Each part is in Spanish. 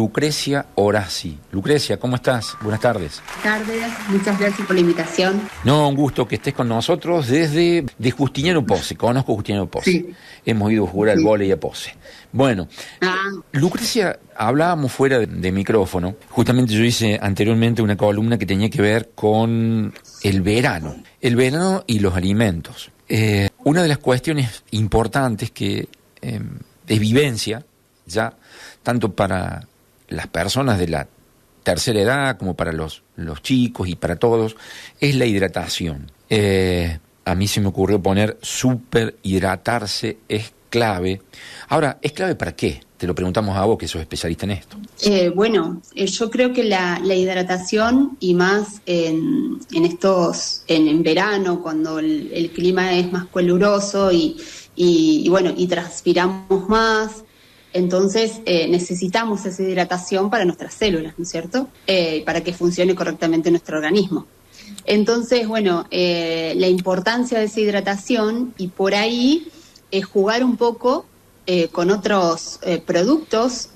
Lucrecia Orasi. Lucrecia, ¿cómo estás? Buenas tardes. Buenas tardes, muchas gracias por la invitación. No, un gusto que estés con nosotros desde Justiniano Posse. Conozco Justiniano Posse. Sí. Hemos ido a jugar al vóley a Posse. Bueno, Lucrecia, hablábamos fuera de micrófono. Justamente yo hice anteriormente una columna que tenía que ver con el verano y los alimentos. Una de las cuestiones importantes que de vivencia, ya tanto para las personas de la tercera edad como para los chicos y para todos, es la hidratación. A mí se me ocurrió poner súper hidratarse es clave. Ahora, ¿es clave para qué? Te lo preguntamos a vos, que sos especialista en esto. Yo creo que la hidratación, y más en verano, cuando el clima es más caluroso y transpiramos más, entonces necesitamos esa hidratación para nuestras células, ¿no es cierto? Para que funcione correctamente nuestro organismo. Entonces, la importancia de esa hidratación, y por ahí es jugar un poco con otros productos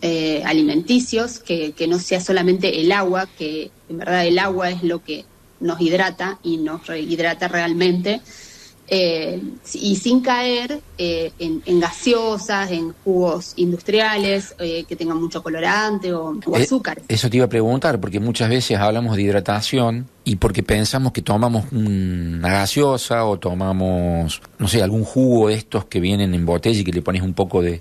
alimenticios, que no sea solamente el agua, que en verdad el agua es lo que nos hidrata y nos rehidrata realmente, y sin caer en gaseosas, en jugos industriales que tengan mucho colorante o azúcar. Eso te iba a preguntar, porque muchas veces hablamos de hidratación y porque pensamos que tomamos una gaseosa o tomamos, no sé, algún jugo de estos que vienen en botella y que le pones un poco de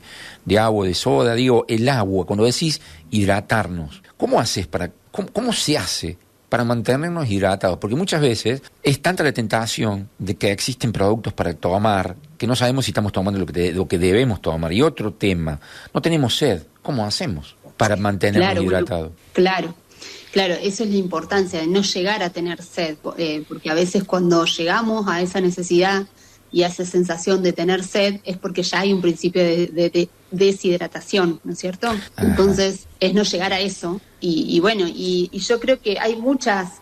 agua, de soda. Digo, el agua, cuando decís hidratarnos, ¿cómo se hace para mantenernos hidratados? Porque muchas veces es tanta la tentación de que existen productos para tomar que no sabemos si estamos tomando lo que debemos tomar. Y otro tema, no tenemos sed. ¿Cómo hacemos para mantenernos hidratados? Claro, eso es la importancia de no llegar a tener sed, porque a veces cuando llegamos a esa necesidad y a esa sensación de tener sed es porque ya hay un principio de deshidratación, ¿no es cierto? Ajá. Entonces es no llegar a eso. Y yo creo que hay muchas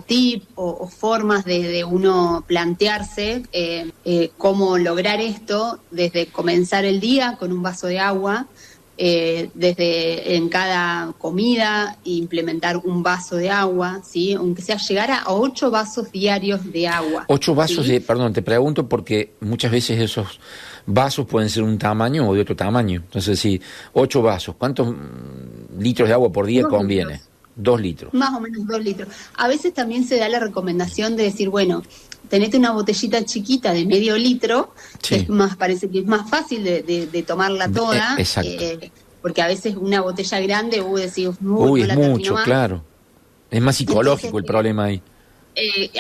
tips o formas de uno plantearse cómo lograr esto, desde comenzar el día con un vaso de agua, desde en cada comida implementar un vaso de agua, ¿sí? Aunque sea llegar a 8 vasos diarios de agua. 8 vasos, ¿sí? Te pregunto porque muchas veces esos vasos pueden ser un tamaño o de otro tamaño. Entonces, 8 vasos, ¿cuántos litros de agua por día conviene? Litros. 2 litros. Más o menos 2 litros. A veces también se da la recomendación de decir, tenete una botellita chiquita de medio litro, sí, que parece que es más fácil de tomarla toda, porque a veces una botella grande, decís, no es la mucho, más. Claro. Es más psicológico. Entonces, el problema ahí.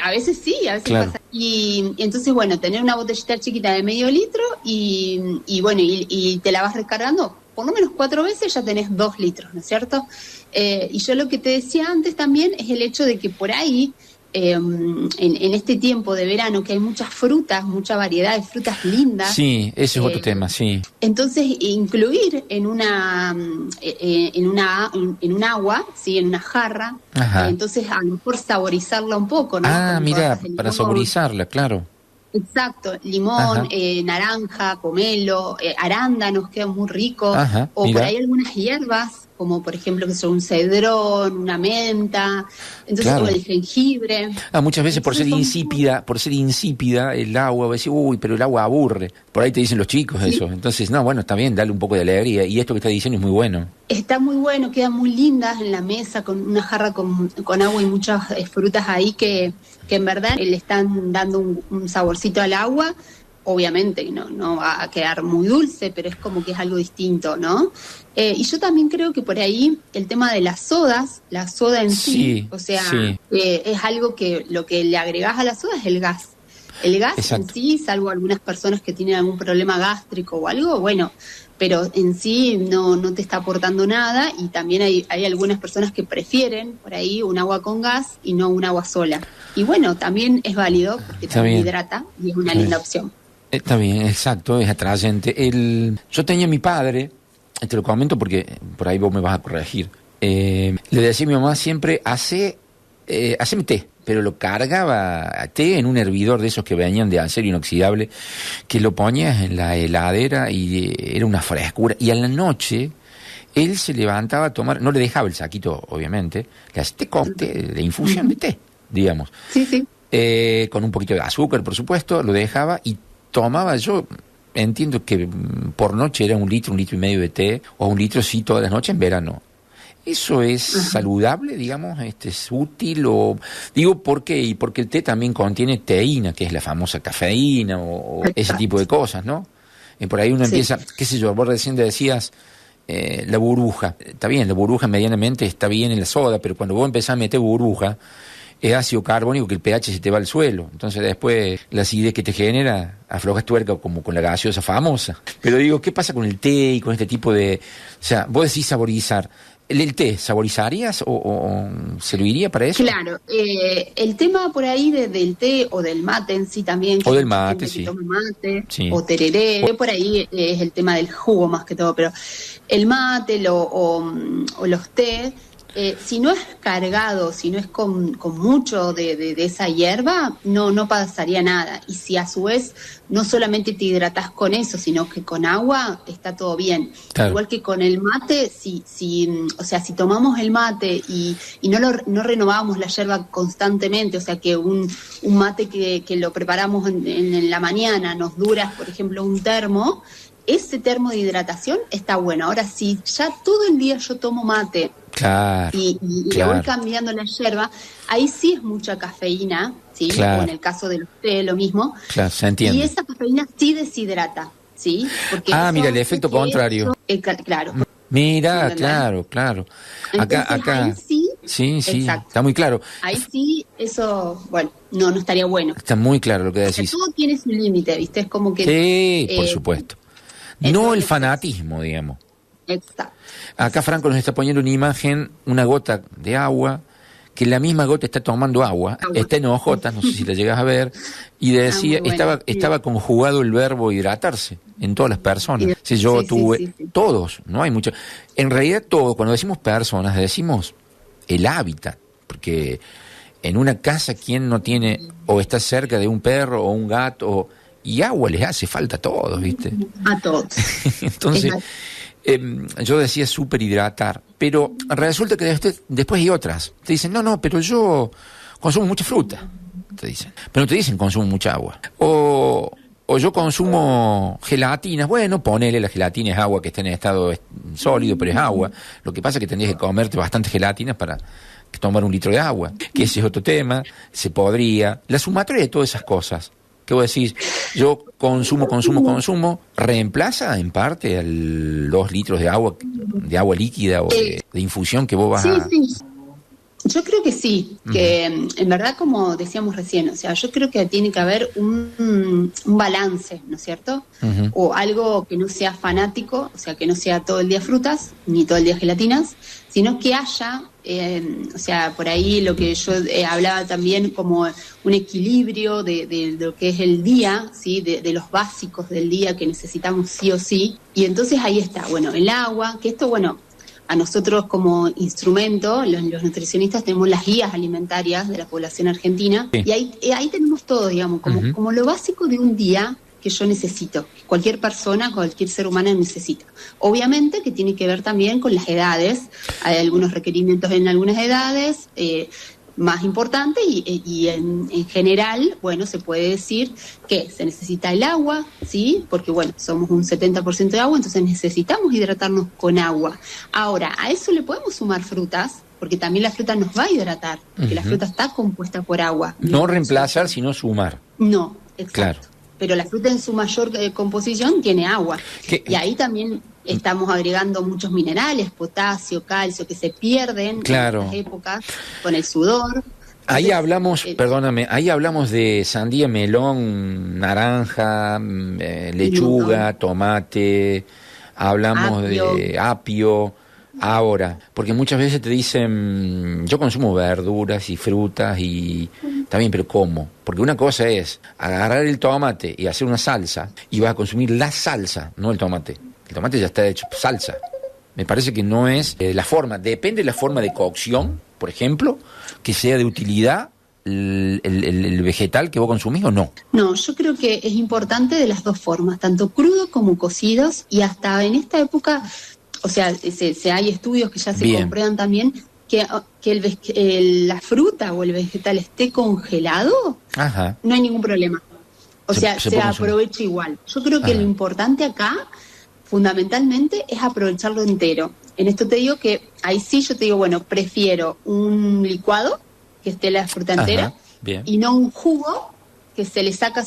A veces sí, a veces pasa. Y entonces, tener una botellita chiquita de medio litro y te la vas recargando por lo menos 4 veces, ya tenés 2 litros, ¿no es cierto? Y yo lo que te decía antes también es el hecho de que por ahí, en este tiempo de verano, que hay muchas frutas, mucha variedad de frutas lindas. Sí, ese es otro tema, sí. Entonces, incluir en un agua, ¿sí? En una jarra, entonces a lo mejor saborizarla un poco, ¿no? Mira, para saborizarla, claro. Exacto, limón, naranja, pomelo, arándanos, quedan muy ricos, por ahí algunas hierbas, como por ejemplo que son un cedrón, una menta, entonces o el jengibre. Muchas veces por ser insípida el agua, va a decir, pero el agua aburre. Por ahí te dicen los chicos eso. Entonces, está bien, dale un poco de alegría. Y esto que estás diciendo es muy bueno. Está muy bueno, quedan muy lindas en la mesa con una jarra con agua y muchas frutas ahí que en verdad le están dando un saborcito al agua. Obviamente no va a quedar muy dulce, pero es como que es algo distinto, ¿no? Y yo también creo que por ahí el tema de las sodas, la soda en sí, es algo que lo que le agregás a la soda es el gas. El gas en sí, salvo algunas personas que tienen algún problema gástrico o algo, pero en sí no te está aportando nada, y también hay algunas personas que prefieren por ahí un agua con gas y no un agua sola. Y también es válido porque también hidrata y es una linda opción. Está bien, exacto, es atrayente. Yo tenía a mi padre, te lo comento porque por ahí vos me vas a corregir, le decía a mi mamá siempre, haceme té, pero lo cargaba a té en un hervidor de esos que venían de acero inoxidable, que lo ponías en la heladera y era una frescura. Y a la noche él se levantaba a tomar, no le dejaba el saquito, obviamente, le hacía té de infusión de té, digamos. Sí, sí. Con un poquito de azúcar, por supuesto, lo dejaba y tomaba, yo entiendo que por noche era 1 litro, 1,5 litros de té, o 1 litro sí todas las noches en verano. ¿Eso es saludable, digamos? ¿Es útil? O digo, ¿por qué? Y porque el té también contiene teína, que es la famosa cafeína, o ese tipo de cosas, ¿no? Y por ahí uno empieza, qué sé yo, vos recién decías la burbuja. Está bien, la burbuja medianamente está bien en la soda, pero cuando vos empezás a meter burbuja, es ácido carbónico que el pH se te va al suelo. Entonces después la acidez que te genera aflojas tuerca como con la gaseosa famosa. Pero digo, ¿qué pasa con el té y con este tipo de... O sea, vos decís saborizar. ¿El té saborizarías o serviría para eso? Claro, el tema por ahí del té o del mate en sí también. O del mate, sí. Toma mate, sí. O tereré, por ahí es el tema del jugo más que todo, pero el mate o los té, si no es cargado, si no es con mucho de esa hierba, no pasaría nada. Y si a su vez no solamente te hidratás con eso, sino que con agua, está todo bien. Claro. Igual que con el mate, si tomamos el mate y no renovamos la yerba constantemente, o sea que un mate que lo preparamos en la mañana nos dura, por ejemplo, un termo, ese termo de hidratación está bueno. Ahora, si ya todo el día yo tomo mate, claro, y le voy cambiando la yerba, ahí sí es mucha cafeína, ¿sí? Claro. O en el caso del té lo mismo. Claro, se entiende. Y esa cafeína sí deshidrata, ¿sí? Porque mira, el efecto contrario. Claro. Mira, claro. Entonces, acá. Ahí sí. Sí, exacto. Está muy claro. Ahí sí, eso, bueno, no estaría bueno. Está muy claro lo que decís. Todo tiene su límite, ¿viste? Es como que... Sí, por supuesto. No el fanatismo, digamos. Exacto. Acá Franco nos está poniendo una imagen, una gota de agua, que la misma gota está tomando agua. Está en hojotas, no sé si la llegas a ver, y decía, estaba conjugado el verbo hidratarse en todas las personas. Si yo tuve, todos, no hay mucho. En realidad todos, cuando decimos personas, decimos el hábitat, porque en una casa, ¿quién no tiene, o está cerca de un perro o un gato, y agua les hace falta a todos, ¿viste? A todos. Entonces, yo decía súper hidratar, pero resulta que después hay otras. Te dicen, no, pero yo consumo mucha fruta, te dicen. Pero no te dicen consumo mucha agua. O yo consumo gelatinas. Bueno, ponele, la gelatina es agua que está en estado sólido, pero es agua. Lo que pasa es que tendrías que comerte bastante gelatinas para tomar 1 litro de agua, que ese es otro tema. Se podría. La sumatoria de todas esas cosas. ¿Qué vos decís? Yo consumo, reemplaza en parte al 2 litros de agua líquida o de infusión que vos vas a... Sí. Yo creo que sí, que en verdad, como decíamos recién, o sea, yo creo que tiene que haber un balance, ¿no es cierto? O algo que no sea fanático, o sea, que no sea todo el día frutas, ni todo el día gelatinas, sino que haya, o sea, por ahí lo que yo hablaba también como un equilibrio de lo que es el día, ¿sí? De los básicos del día que necesitamos sí o sí. Y entonces ahí está, bueno, el agua, que esto, bueno, a nosotros como instrumento, los nutricionistas tenemos las guías alimentarias de la población argentina, y ahí tenemos todo, digamos, como lo básico de un día que yo necesito, cualquier persona, cualquier ser humano necesita. Obviamente que tiene que ver también con las edades, hay algunos requerimientos en algunas edades, más importante y en general, bueno, se puede decir que se necesita el agua, ¿sí? Porque, bueno, somos un 70% de agua, entonces necesitamos hidratarnos con agua. Ahora, a eso le podemos sumar frutas, porque también la fruta nos va a hidratar, porque la fruta está compuesta por agua. No reemplazar, sino sumar. No, exacto. Claro. Pero la fruta en su mayor composición tiene agua. Y ahí también estamos agregando muchos minerales, potasio, calcio, que se pierden en estas épocas con el sudor. Ahí hablamos, ahí hablamos de sandía, melón, naranja, lechuga, tomate, hablamos de apio. Ahora, porque muchas veces te dicen, yo consumo verduras y frutas y también, pero ¿cómo? Porque una cosa es agarrar el tomate y hacer una salsa y vas a consumir la salsa, no el tomate. El tomate ya está hecho salsa. Me parece que no es la forma, depende de la forma de cocción, por ejemplo, que sea de utilidad el vegetal que vos consumís o no. No, yo creo que es importante de las dos formas, tanto crudo como cocidos, y hasta en esta época o sea, hay estudios que ya se Bien. comprueban también que la fruta o el vegetal esté congelado, Ajá. no hay ningún problema. O sea, se puede consumir. aprovecha igual. Yo creo que Ajá. lo importante acá, fundamentalmente, es aprovecharlo entero. En esto te digo que ahí sí yo te digo, bueno, prefiero un licuado que esté la fruta entera. Ajá. Bien. Y no un jugo que se le saca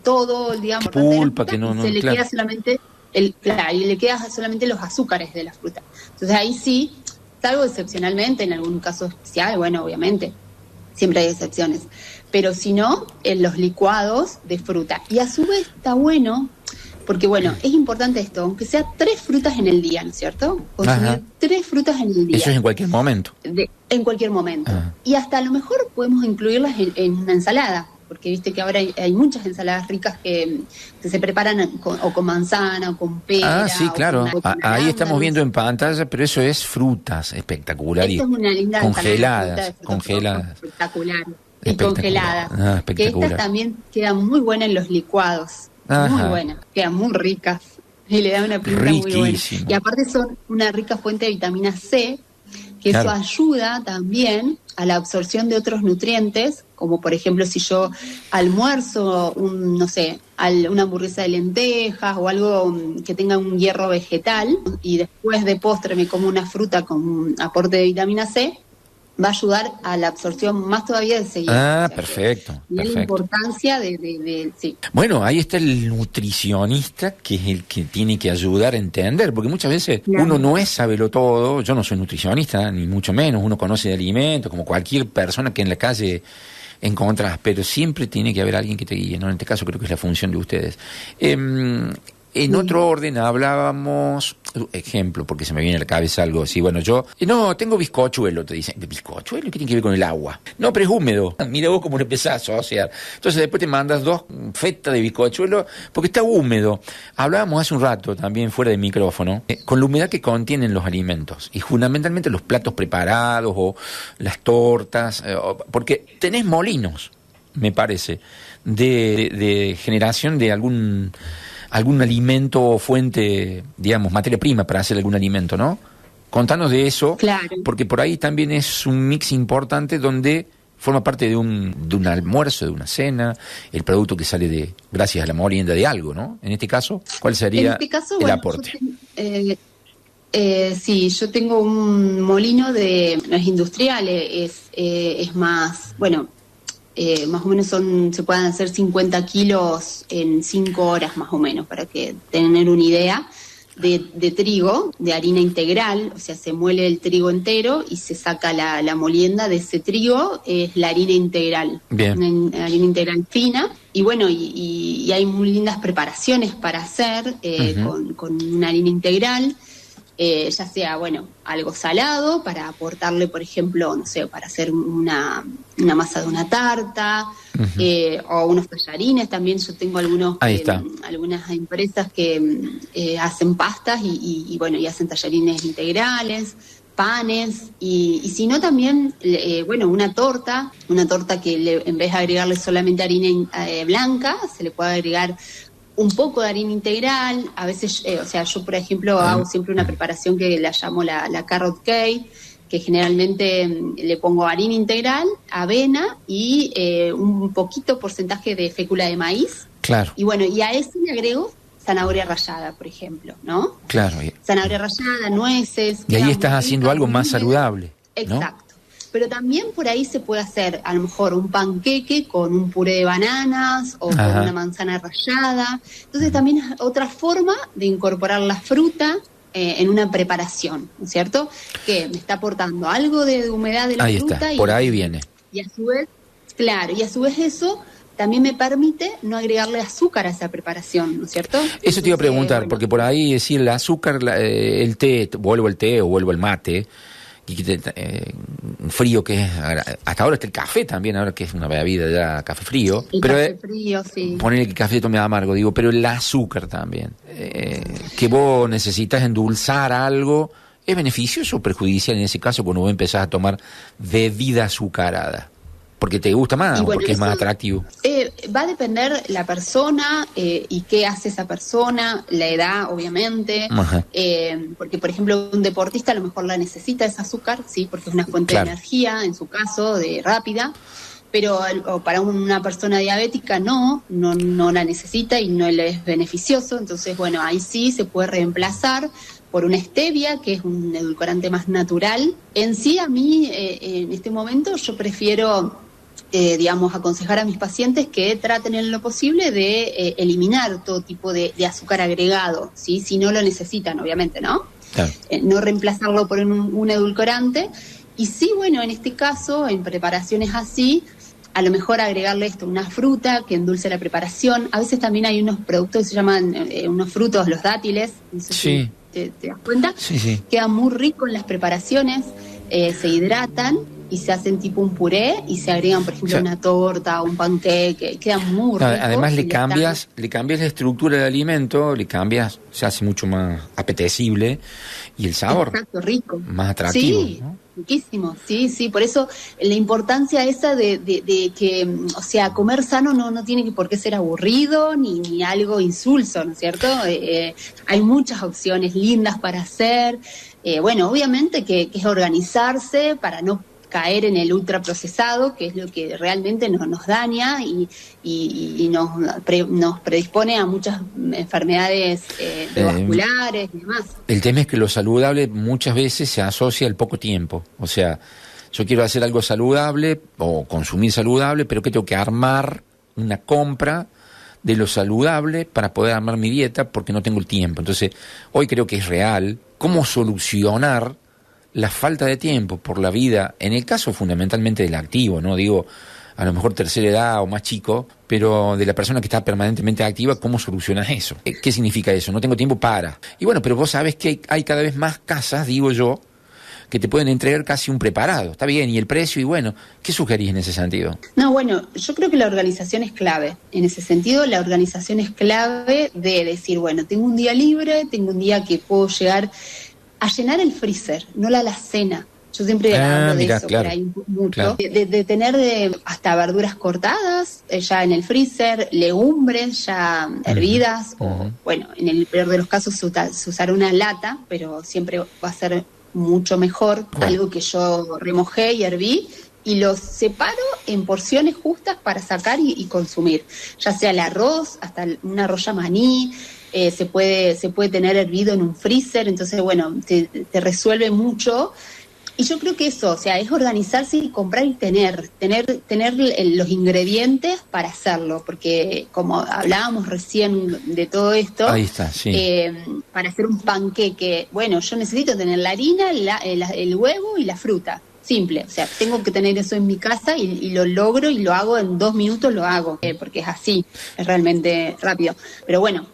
todo, digamos, Pulpa, que no, y se le claro. queda solamente y le queda solamente los azúcares de la fruta. Entonces ahí sí, salvo excepcionalmente, en algún caso especial, bueno, obviamente, siempre hay excepciones. Pero si no, en los licuados de fruta. Y a su vez está bueno, porque bueno, es importante esto, aunque sea 3 frutas en el día, ¿no es cierto? Consumir Ajá. 3 frutas en el día. Eso es en cualquier momento. En cualquier momento. Ah. Y hasta a lo mejor podemos incluirlas en una ensalada, porque viste que ahora hay muchas ensaladas ricas que se preparan con manzana o con pera. Sí, claro. Con Ahí arándano. estamos viendo en pantalla, pero eso es frutas, espectacular. Esta es una linda congeladas, ensalada de frutas rojos, espectacular. Y Espectacular. congeladas. Que Espectacular. estas también quedan muy buenas en los licuados. Ajá. Muy buenas. Quedan muy ricas. Y le da una pinta muy buena. Riquísimo. Y aparte son una rica fuente de vitamina C, que Claro. eso ayuda también a la absorción de otros nutrientes, como por ejemplo si yo almuerzo, una hamburguesa de lentejas o algo que tenga un hierro vegetal y después de postre me como una fruta con un aporte de vitamina C, va a ayudar a la absorción más todavía de ese hierro. O sea, Perfecto. y la importancia de sí. Bueno, ahí está el nutricionista, que es el que tiene que ayudar a entender, porque muchas veces Claro. uno no es sabelo todo. Yo no soy nutricionista, ni mucho menos. Uno conoce de alimentos, como cualquier persona que en la calle encontrás, pero siempre tiene que haber alguien que te guíe, ¿no? En este caso creo que es la función de ustedes. En otro orden hablábamos, ejemplo, porque se me viene a la cabeza algo así, bueno, yo, no, tengo bizcochuelo, te dicen, ¿bizcochuelo? ¿Qué tiene que ver con el agua? No, pero es húmedo. Mira vos cómo lo empezás a asociar. Entonces después te mandas 2 fetas de bizcochuelo porque está húmedo. Hablábamos hace un rato también fuera de micrófono, con la humedad que contienen los alimentos y fundamentalmente los platos preparados o las tortas, porque tenés molinos, me parece, de generación de algún alimento o fuente, digamos, materia prima para hacer algún alimento, ¿no? Contanos de eso, Claro. porque por ahí también es un mix importante donde forma parte de un almuerzo, de una cena, el producto que sale gracias a la molienda de algo, ¿no? En este caso, ¿cuál sería En este caso, el bueno, aporte? Sí, yo tengo un molino no es industrial, es más, bueno, más o menos se pueden hacer 50 kilos en 5 horas más o menos, para que tener una idea, de trigo, de harina integral, o sea, se muele el trigo entero y se saca la molienda de ese trigo, es la harina integral. Bien. Una harina integral fina, y bueno, y hay muy lindas preparaciones para hacer con una harina integral. Ya sea, bueno, algo salado para aportarle, por ejemplo, no sé, para hacer una masa de una tarta, o unos tallarines. También yo tengo algunas empresas que hacen pastas y bueno, y hacen tallarines integrales, panes, y si no también, bueno, una torta que en vez de agregarle solamente harina blanca, se le puede agregar un poco de harina integral. A veces, o sea, yo por ejemplo hago siempre una preparación que la llamo la carrot cake, que generalmente le pongo harina integral, avena y un poquito porcentaje de fécula de maíz. Claro. Y bueno, y a eso le agrego zanahoria rallada, por ejemplo, ¿no? Claro. Zanahoria rallada, nueces. Y ahí estás haciendo algo más saludable, ¿no? Exacto. Pero también por ahí se puede hacer a lo mejor un panqueque con un puré de bananas o con una manzana rallada. Entonces también es otra forma de incorporar la fruta en una preparación, ¿no es cierto? Que me está aportando algo de humedad de la Ahí fruta. está, por ahí viene. Y a su vez, claro, y a su vez eso también me permite no agregarle azúcar a esa preparación, ¿no es cierto? Eso te iba a preguntar, bueno, porque por ahí decir el azúcar, el té, vuelvo al té o vuelvo al mate, frío que es, hasta ahora está el café también, ahora que es una bebida ya, café frío, el pero café frío, sí. ponerle que el café tome amargo, digo, pero el azúcar también, que vos necesitas endulzar algo, ¿es beneficioso o perjudicial en ese caso cuando vos empezás a tomar bebida azucarada? ¿Porque te gusta más Y o bueno, porque es más eso, atractivo? va a depender la persona y qué hace esa persona, la edad, obviamente, Ajá. porque, por ejemplo, un deportista a lo mejor la necesita ese azúcar, sí, porque es una fuente Claro. de energía, en su caso, de rápida, pero o para una persona diabética no la necesita y no le es beneficioso. Entonces, bueno, ahí sí se puede reemplazar por una stevia, que es un edulcorante más natural. En sí, a mí, en este momento, yo prefiero, digamos, aconsejar a mis pacientes que traten en lo posible de eliminar todo tipo de azúcar agregado, ¿sí? Si no lo necesitan, obviamente, ¿no? Claro. No reemplazarlo por un edulcorante. Y sí, bueno, en este caso, en preparaciones así, a lo mejor agregarle esto, una fruta que endulce la preparación. A veces también hay unos productos que se llaman unos frutos, los dátiles, no sé Sí. si te das cuenta, Sí. quedan muy ricos en las preparaciones, se hidratan y se hacen tipo un puré y se agregan, por ejemplo, O sea, una torta, un panqueque, quedan muy ricos. Además y le cambias la estructura del alimento, le cambias, se hace mucho más apetecible y el sabor Exacto, rico. más atractivo, Sí, ¿no? riquísimo, sí, por eso la importancia esa de que, o sea, comer sano no tiene por qué ser aburrido ni algo insulso, ¿no es cierto? Hay muchas opciones lindas para hacer. Bueno, obviamente que es organizarse para no caer en el ultraprocesado, que es lo que realmente nos daña y nos predispone a muchas enfermedades vasculares y demás. El tema es que lo saludable muchas veces se asocia al poco tiempo. O sea, yo quiero hacer algo saludable o consumir saludable, pero que tengo que armar una compra de lo saludable para poder armar mi dieta porque no tengo el tiempo. Entonces, hoy creo que es real cómo solucionar la falta de tiempo por la vida, en el caso fundamentalmente del activo, no digo a lo mejor tercera edad o más chico, pero de la persona que está permanentemente activa, ¿cómo solucionas eso? ¿Qué significa eso? No tengo tiempo para. Y bueno, pero vos sabés que hay cada vez más casas, digo yo, que te pueden entregar casi un preparado. Está bien, y el precio, y bueno, ¿qué sugerís en ese sentido? No, bueno, yo creo que la organización es clave. En ese sentido, la organización es clave de decir, bueno, tengo un día libre, tengo un día que puedo llegar a llenar el freezer, no la alacena. Yo siempre hablo de mirá, eso, claro, por ahí mucho. Claro. De tener hasta verduras cortadas ya en el freezer, legumbres ya hervidas, o bueno, en el peor de los casos se usará una lata, pero siempre va a ser mucho mejor algo que yo remojé y herví, y los separo en porciones justas para sacar y consumir, ya sea el arroz, hasta un arroz maní. Se puede tener hervido en un freezer, entonces bueno, te resuelve mucho. Y yo creo que eso, o sea, es organizarse y comprar y tener los ingredientes para hacerlo, porque como hablábamos recién de todo esto, ahí está, sí. Para hacer un panqueque, bueno, yo necesito tener la harina, el huevo y la fruta. Simple, o sea, tengo que tener eso en mi casa y lo logro y lo hago en 2 minutos, lo hago, porque es así, es realmente rápido. Pero bueno.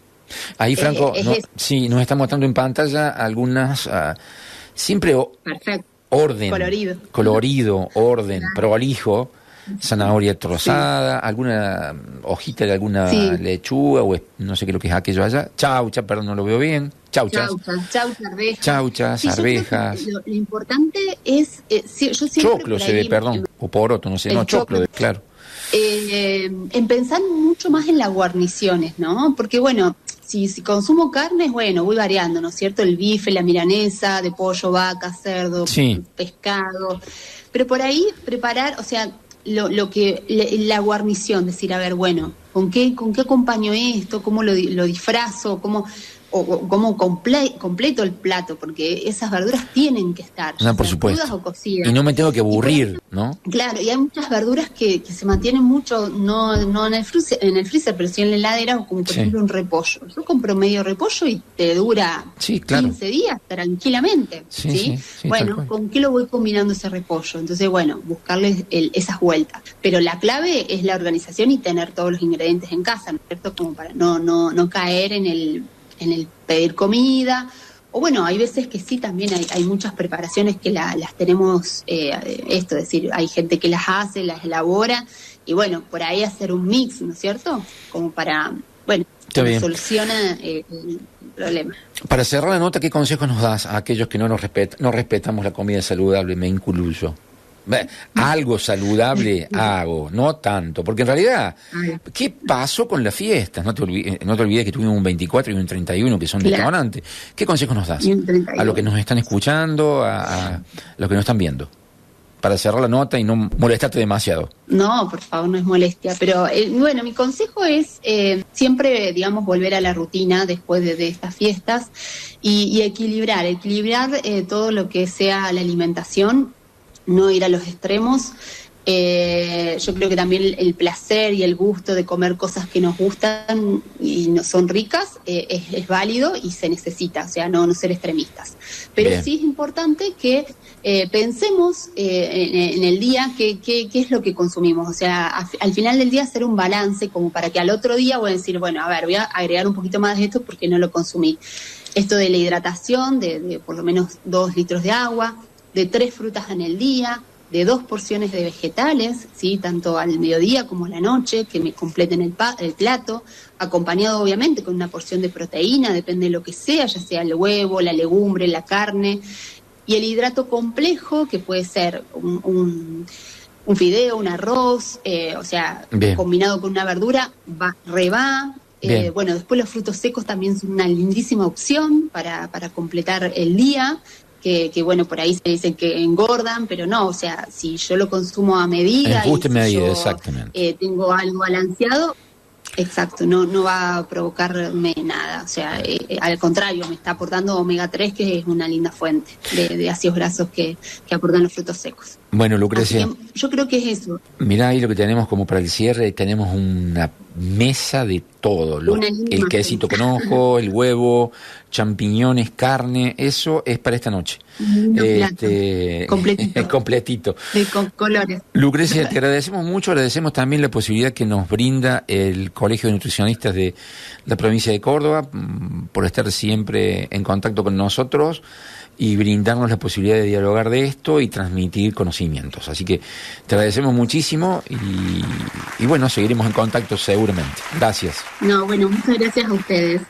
Ahí, Franco, sí, nos está mostrando en pantalla algunas, siempre perfecto. Orden, colorido, orden, prolijo, zanahoria trozada, alguna hojita de alguna lechuga, o no sé qué es lo que es aquello allá, chaucha, perdón, no lo veo bien, chauchas, arvejas. Lo importante es, yo siempre... Choclo se ve, perdón, o poroto, no sé, no, choclo, claro. En pensar mucho más en las guarniciones, ¿no? Porque bueno, si consumo carnes, bueno, voy variando, ¿no es cierto? El bife, la milanesa, de pollo, vaca, cerdo, pescado. Pero por ahí preparar, o sea, la guarnición, decir, a ver, bueno, ¿con qué acompaño esto? ¿Cómo lo disfrazo? ¿Cómo completo el plato? Porque esas verduras tienen que estar, no, por supuesto, crudas o cocidas. Y no me tengo que aburrir, ¿no? Claro, y hay muchas verduras que se mantienen mucho, no en el freezer, pero sí en la heladera, como por ejemplo un repollo. Yo compro medio repollo y te dura 15 días tranquilamente, ¿sí? Bueno, ¿con qué lo voy combinando ese repollo? Entonces, bueno, buscarle esas vueltas. Pero la clave es la organización y tener todos los ingredientes en casa, ¿no es cierto? Como para no caer en el pedir comida. O bueno, hay veces que sí, también hay muchas preparaciones que las tenemos, es decir, hay gente que las hace, las elabora, y bueno, por ahí hacer un mix, ¿no es cierto? Como para, bueno, soluciona el problema. Para cerrar la nota, ¿qué consejos nos das a aquellos que no respetamos la comida saludable? Me incluyo. Algo saludable hago, no tanto, porque en realidad, ¿qué pasó con las fiestas? No te olvides que tuvimos un 24 y un 31 que son detonantes. ¿Qué consejos nos das a los que nos están escuchando, a los que nos están viendo? Para cerrar la nota y no molestarte demasiado. No, por favor, no es molestia. Pero bueno, mi consejo es siempre, digamos, volver a la rutina después de estas fiestas y equilibrar todo lo que sea la alimentación, no ir a los extremos. Yo creo que también el placer y el gusto de comer cosas que nos gustan y no son ricas es válido y se necesita, o sea, no ser extremistas. Pero bien, sí es importante que pensemos en el día qué es lo que consumimos, o sea, al final del día hacer un balance como para que al otro día voy a decir, bueno, a ver, voy a agregar un poquito más de esto porque no lo consumí. Esto de la hidratación, de por lo menos 2 litros de agua, de 3 frutas en el día, de 2 porciones de vegetales, ¿sí? Tanto al mediodía como a la noche, que me completen el plato, acompañado obviamente con una porción de proteína, depende de lo que sea, ya sea el huevo, la legumbre, la carne, y el hidrato complejo, que puede ser un fideo, un arroz, o sea, bien, combinado con una verdura, va. Bueno, después los frutos secos también son una lindísima opción para completar el día. Que bueno, por ahí se dicen que engordan, pero no, o sea, si yo lo consumo a medida y si yo, exactamente, tengo algo balanceado, exacto, no va a provocarme nada, o sea, al contrario, me está aportando omega 3, que es una linda fuente de ácidos grasos que aportan los frutos secos. Bueno, Lucrecia, yo creo que es eso. Mirá ahí lo que tenemos como para el cierre, tenemos una mesa de todo, el quesito con ojo, el huevo, champiñones, carne, eso es para esta noche. Completito. Completito. Con colores. Lucrecia, te agradecemos mucho, agradecemos también la posibilidad que nos brinda el Colegio de Nutricionistas de la provincia de Córdoba por estar siempre en contacto con nosotros y brindarnos la posibilidad de dialogar de esto y transmitir conocimientos. Así que te agradecemos muchísimo y bueno, seguiremos en contacto seguramente. Gracias. No, bueno, muchas gracias a ustedes.